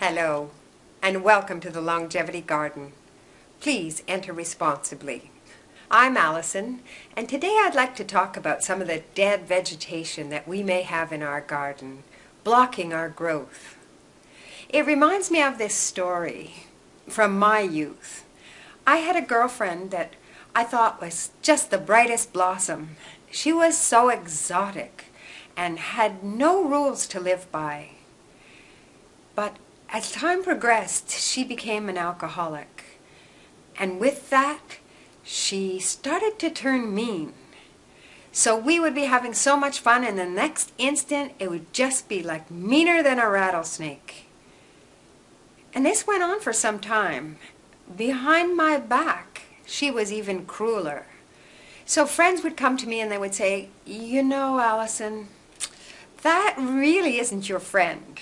Hello, and welcome to the Longevity Garden. Please enter responsibly. I'm Allison, and today I'd like to talk about some of the dead vegetation that we may have in our garden, blocking our growth. It reminds me of this story from my youth. I had a girlfriend that I thought was just the brightest blossom. She was so exotic and had no rules to live by. But as time progressed, she became an alcoholic. And with that, she started to turn mean. So we would be having so much fun, and the next instant, it would just be like meaner than a rattlesnake. And this went on for some time. Behind my back, she was even crueler. So friends would come to me and they would say, "You know, Allison, that really isn't your friend."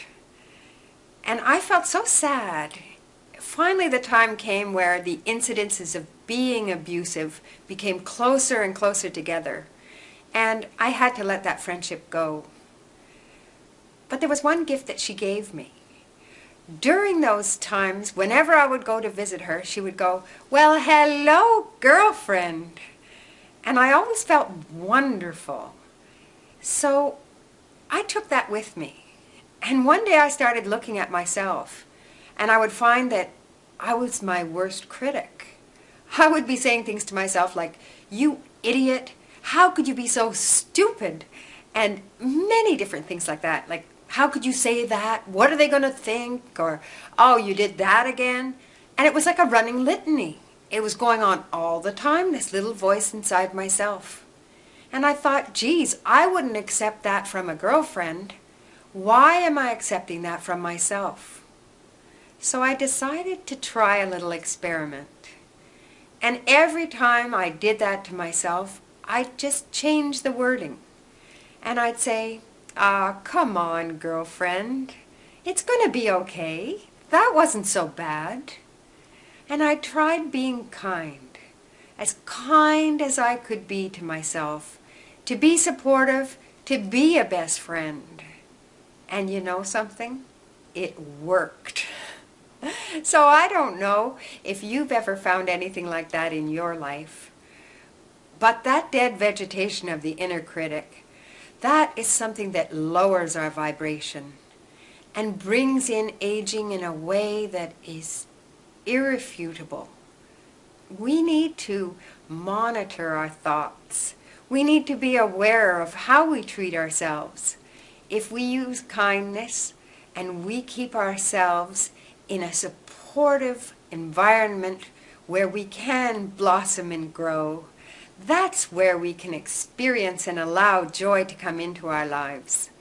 And I felt so sad. Finally, the time came where the incidences of being abusive became closer and closer together. And I had to let that friendship go. But there was one gift that she gave me. During those times, whenever I would go to visit her, she would go, "Well, hello, girlfriend." And I always felt wonderful. So I took that with me. And one day I started looking at myself, and I would find that I was my worst critic. I would be saying things to myself like, "You idiot, how could you be so stupid?" And many different things like that, like, "How could you say that? What are they going to think?" Or, "Oh, you did that again?" And it was like a running litany. It was going on all the time, this little voice inside myself. And I thought, geez, I wouldn't accept that from a girlfriend. Why am I accepting that from myself? So I decided to try a little experiment. And every time I did that to myself, I'd just change the wording. And I'd say, "Come on, girlfriend. It's going to be okay. That wasn't so bad." And I tried being kind as I could be to myself, to be supportive, to be a best friend. And you know something? It worked. So I don't know if you've ever found anything like that in your life. But that dead vegetation of the inner critic, that is something that lowers our vibration and brings in aging in a way that is irrefutable. We need to monitor our thoughts. We need to be aware of how we treat ourselves. If we use kindness and we keep ourselves in a supportive environment where we can blossom and grow, that's where we can experience and allow joy to come into our lives.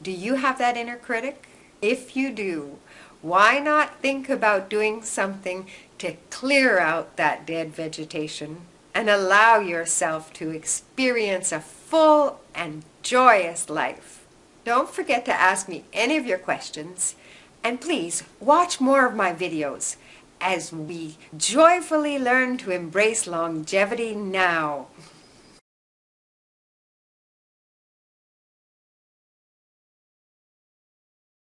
Do you have that inner critic? If you do, why not think about doing something to clear out that dead vegetation and allow yourself to experience a full and joyous life? Don't forget to ask me any of your questions, and please watch more of my videos as we joyfully learn to embrace longevity now.